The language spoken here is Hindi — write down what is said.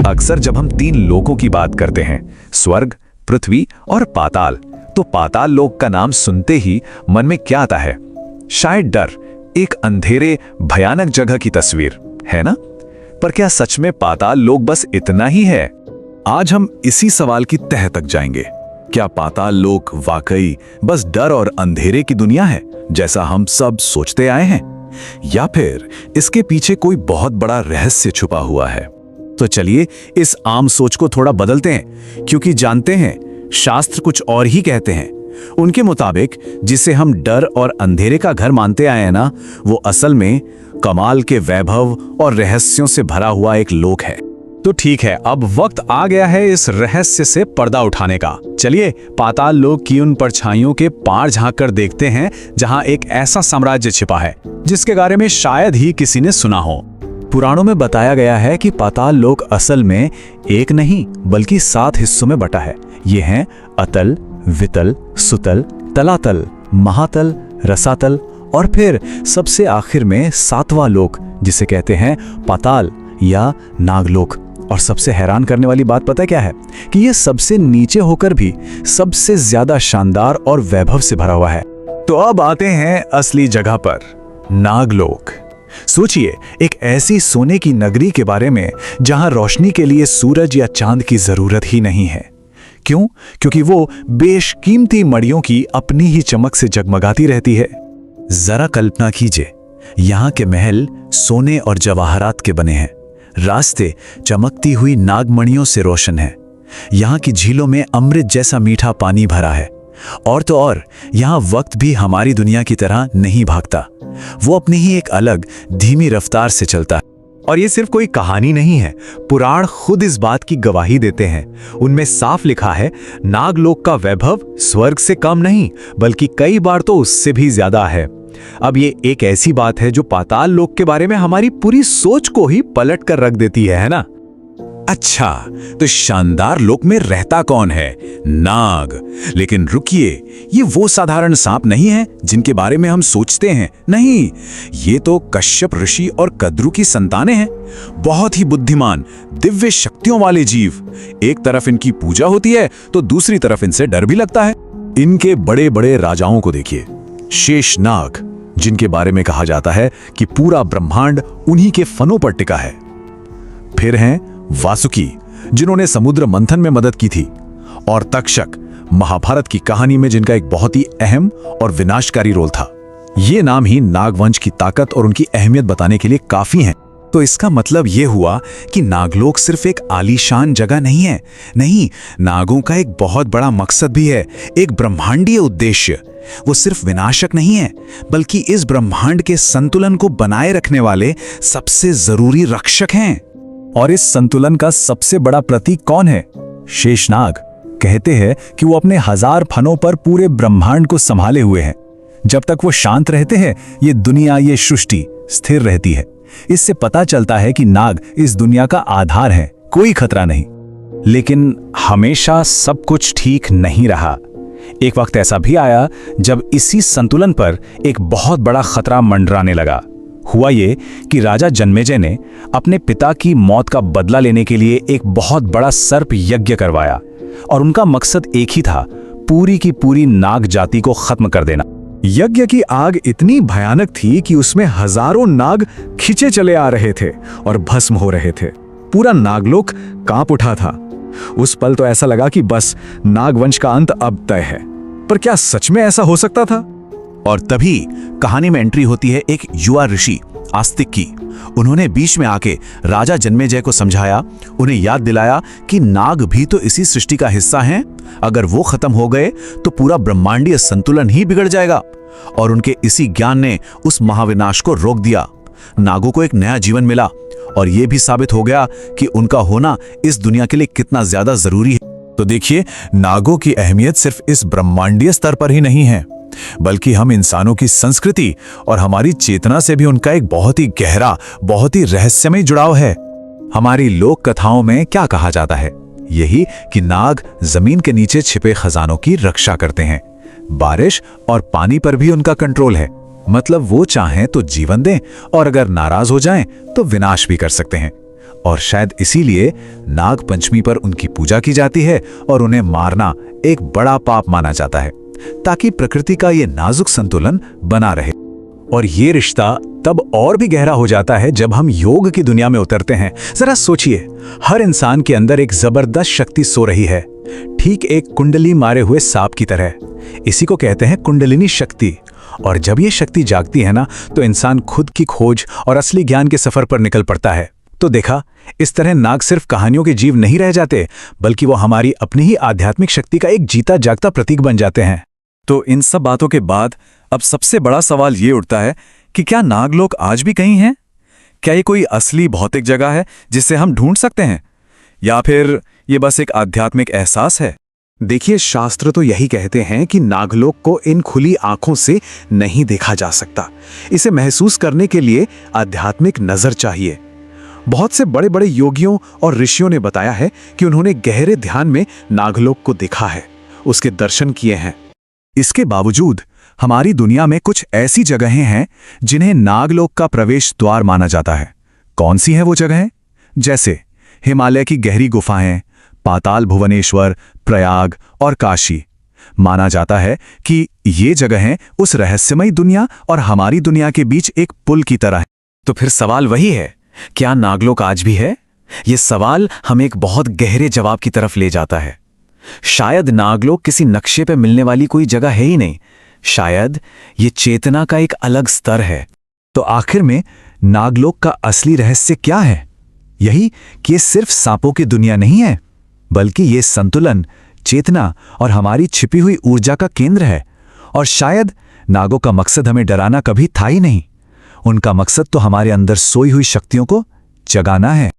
अक्सर जब हम तीन लोकों की बात करते हैं, स्वर्ग, पृथ्वी और पाताल, तो पाताल लोक का नाम सुनते ही मन में क्या आता है? शायद डर, एक अंधेरे भयानक जगह की तस्वीर, है ना? पर क्या सच में पाताल लोक बस इतना ही है? आज हम इसी सवाल की तह तक जाएंगे। क्या पाताल लोक वाकई बस डर और अंधेरे की दुनिया है, जैसा हम सब सोचते आए हैं, या फिर इसके पीछे कोई बहुत बड़ा रहस्य छुपा हुआ है? तो चलिए इस आम सोच को थोड़ा बदलते हैं, क्योंकि जानते हैं शास्त्र कुछ और ही कहते हैं। उनके मुताबिक जिसे हम डर और अंधेरे का घर मानते आए हैं ना, वो असल में कमाल के वैभव और रहस्यों से भरा हुआ एक लोक है। तो ठीक है, अब वक्त आ गया है इस रहस्य से पर्दा उठाने का। चलिए पाताल लोक की उन परछाइयों के पार झांक कर देखते हैं, जहां एक ऐसा साम्राज्य छिपा है जिसके बारे में शायद ही किसी ने सुना हो। पुराणों में बताया गया है कि पाताल लोक असल में एक नहीं बल्कि 7 हिस्सों में बटा है। ये हैं अतल, वितल, सुतल, तलातल, महातल, रसातल और फिर सबसे आखिर में 7वां लोक, जिसे कहते हैं पाताल या नागलोक। और सबसे हैरान करने वाली बात पता है क्या है? कि ये सबसे नीचे होकर भी सबसे ज्यादा शानदार और वैभव से भरा हुआ है। तो अब आते हैं असली जगह पर, नागलोक। सोचिए, एक ऐसी सोने की नगरी के बारे में जहां रोशनी के लिए सूरज या चांद की जरूरत ही नहीं है। क्यों? क्योंकि वो बेशकीमती मड़ियों की अपनी ही चमक से जगमगाती रहती है। जरा कल्पना कीजिए, यहाँ के महल सोने और जवाहरात के बने हैं, रास्ते चमकती हुई नागमणियों से रोशन हैं, यहाँ की झीलों में अमृत जैसा मीठा पानी भरा है, और तो और यहाँ वक्त भी हमारी दुनिया की तरह नहीं भागता, वो अपनी ही एक अलग धीमी रफ्तार से चलता है। और ये सिर्फ कोई कहानी नहीं है, पुराण खुद इस बात की गवाही देते हैं। उनमें साफ लिखा है, नागलोक का वैभव स्वर्ग से कम नहीं बल्कि कई बार तो उससे भी ज्यादा है। अब ये एक ऐसी बात है जो पाताल लोक के बारे में हमारी पूरी सोच को ही पलट कर रख देती है ना? अच्छा, तो शानदार लोक में रहता कौन है? नाग। लेकिन रुकिए, ये वो साधारण सांप नहीं है जिनके बारे में हम सोचते हैं। नहीं, ये तो कश्यप ऋषि और कद्रु की संतानें हैं। बहुत ही बुद्धिमान, दिव्य शक्तियों वाले जीव। एक तरफ इनकी पूजा होती है तो दूसरी तरफ इनसे डर भी लगता है। इनके बड़े बड़े राजाओं को देखिए, शेषनाग, जिनके बारे में कहा जाता है कि पूरा ब्रह्मांड उन्हीं के फनों पर टिका है। फिर हैं वासुकी, जिन्होंने समुद्र मंथन में मदद की थी, और तक्षक, महाभारत की कहानी में जिनका एक बहुत ही अहम और विनाशकारी रोल था। ये नाम ही नागवंश की ताकत और उनकी अहमियत बताने के लिए काफी हैं। तो इसका मतलब ये हुआ कि नागलोक सिर्फ एक आलीशान जगह नहीं है। नहीं, नागों का एक बहुत बड़ा मकसद भी है, एक ब्रह्मांडीय उद्देश्य। वो सिर्फ विनाशक नहीं है बल्कि इस ब्रह्मांड के संतुलन को बनाए रखने वाले सबसे जरूरी रक्षक हैं। और इस संतुलन का सबसे बड़ा प्रतीक कौन है? शेषनाग। कहते हैं कि वो अपने 1000 फनों पर पूरे ब्रह्मांड को संभाले हुए हैं। जब तक वो शांत रहते हैं, ये दुनिया, ये सृष्टि स्थिर रहती है। इससे पता चलता है कि नाग इस दुनिया का आधार है, कोई खतरा नहीं। लेकिन हमेशा सब कुछ ठीक नहीं रहा। एक वक्त ऐसा भी आया जब इसी संतुलन पर एक बहुत बड़ा खतरा मंडराने लगा। हुआ ये कि राजा जन्मेजय ने अपने पिता की मौत का बदला लेने के लिए एक बहुत बड़ा सर्प यज्ञ करवाया, और उनका मकसद एक ही था, पूरी की पूरी नाग जाति को खत्म कर देना। यज्ञ की आग इतनी भयानक थी कि उसमें हजारों नाग खिंचे चले आ रहे थे और भस्म हो रहे थे। पूरा नागलोक कांप उठा था। उस पल तो ऐसा लगा कि बस नागवंश का अंत अब तय है। पर क्या सच में ऐसा हो सकता था? और तभी कहानी में एंट्री होती है एक युवा ऋषि आस्तिक की। उन्होंने बीच में आके राजा जन्मेजय को समझाया, उन्हें याद दिलाया कि नाग भी तो इसी सृष्टि का हिस्सा हैं। अगर वो खत्म हो गए तो पूरा ब्रह्मांडीय संतुलन ही बिगड़ जाएगा। और उनके इसी ज्ञान ने उस महाविनाश को रोक दिया। नागों को एक नया जीवन मिला, और यह भी साबित हो गया कि उनका होना इस दुनिया के लिए कितना ज्यादा जरूरी है। तो देखिए, नागों की अहमियत सिर्फ इस ब्रह्मांडीय स्तर पर ही नहीं है, बल्कि हम इंसानों की संस्कृति और हमारी चेतना से भी उनका एक बहुत ही गहरा, बहुत ही रहस्यमय जुड़ाव है। हमारी लोक कथाओं में क्या कहा जाता है? यही कि नाग जमीन के नीचे छिपे खजानों की रक्षा करते हैं। बारिश और पानी पर भी उनका कंट्रोल है। मतलब वो चाहें तो जीवन दें, और अगर नाराज हो जाएं तो विनाश भी कर सकते हैं। और शायद इसीलिए नाग पंचमी पर उनकी पूजा की जाती है और उन्हें मारना एक बड़ा पाप माना जाता है, ताकि प्रकृति का ये नाजुक संतुलन बना रहे। और ये रिश्ता तब और भी गहरा हो जाता है जब हम योग की दुनिया में उतरते हैं। जरा सोचिए, हर इंसान के अंदर एक जबरदस्त शक्ति सो रही है, ठीक एक कुंडली मारे हुए सांप की तरह। इसी को कहते हैं कुंडलिनी शक्ति। और जब ये शक्ति जागती है ना, तो इंसान खुद की खोज और असली ज्ञान के सफर पर निकल पड़ता है। तो देखा, इस तरह नाग सिर्फ कहानियों के जीव नहीं रह जाते, बल्कि वो हमारी अपनी ही आध्यात्मिक शक्ति का एक जीता जागता प्रतीक बन जाते हैं। तो इन सब बातों के बाद अब सबसे बड़ा सवाल ये उठता है कि क्या नागलोक आज भी कहीं हैं? क्या ये कोई असली भौतिक जगह है जिसे हम ढूंढ सकते हैं, या फिर ये बस एक आध्यात्मिक एहसास है? देखिए, शास्त्र तो यही कहते हैं कि नागलोक को इन खुली आंखों से नहीं देखा जा सकता। इसे महसूस करने के लिए आध्यात्मिक नजर चाहिए। बहुत से बड़े बड़े योगियों और ऋषियों ने बताया है कि उन्होंने गहरे ध्यान में नागलोक को देखा है, उसके दर्शन किए हैं। इसके बावजूद हमारी दुनिया में कुछ ऐसी जगहें हैं जिन्हें नागलोक का प्रवेश द्वार माना जाता है। कौन सी हैं वो जगहें? जैसे हिमालय की गहरी गुफाएं, पाताल भुवनेश्वर, प्रयाग और काशी। माना जाता है कि ये जगहें उस रहस्यमयी दुनिया और हमारी दुनिया के बीच एक पुल की तरह हैं। तो फिर सवाल वही है, क्या नागलोक आज भी है? ये सवाल हमें एक बहुत गहरे जवाब की तरफ ले जाता है। शायद नागलोक किसी नक्शे पे मिलने वाली कोई जगह है ही नहीं। शायद ये चेतना का एक अलग स्तर है। तो आखिर में नागलोक का असली रहस्य क्या है? यही कि ये सिर्फ सांपों की दुनिया नहीं है, बल्कि ये संतुलन, चेतना और हमारी छिपी हुई ऊर्जा का केंद्र है। और शायद नागों का मकसद हमें डराना कभी था ही नहीं। उनका मकसद तो हमारे अंदर सोई हुई शक्तियों को जगाना है।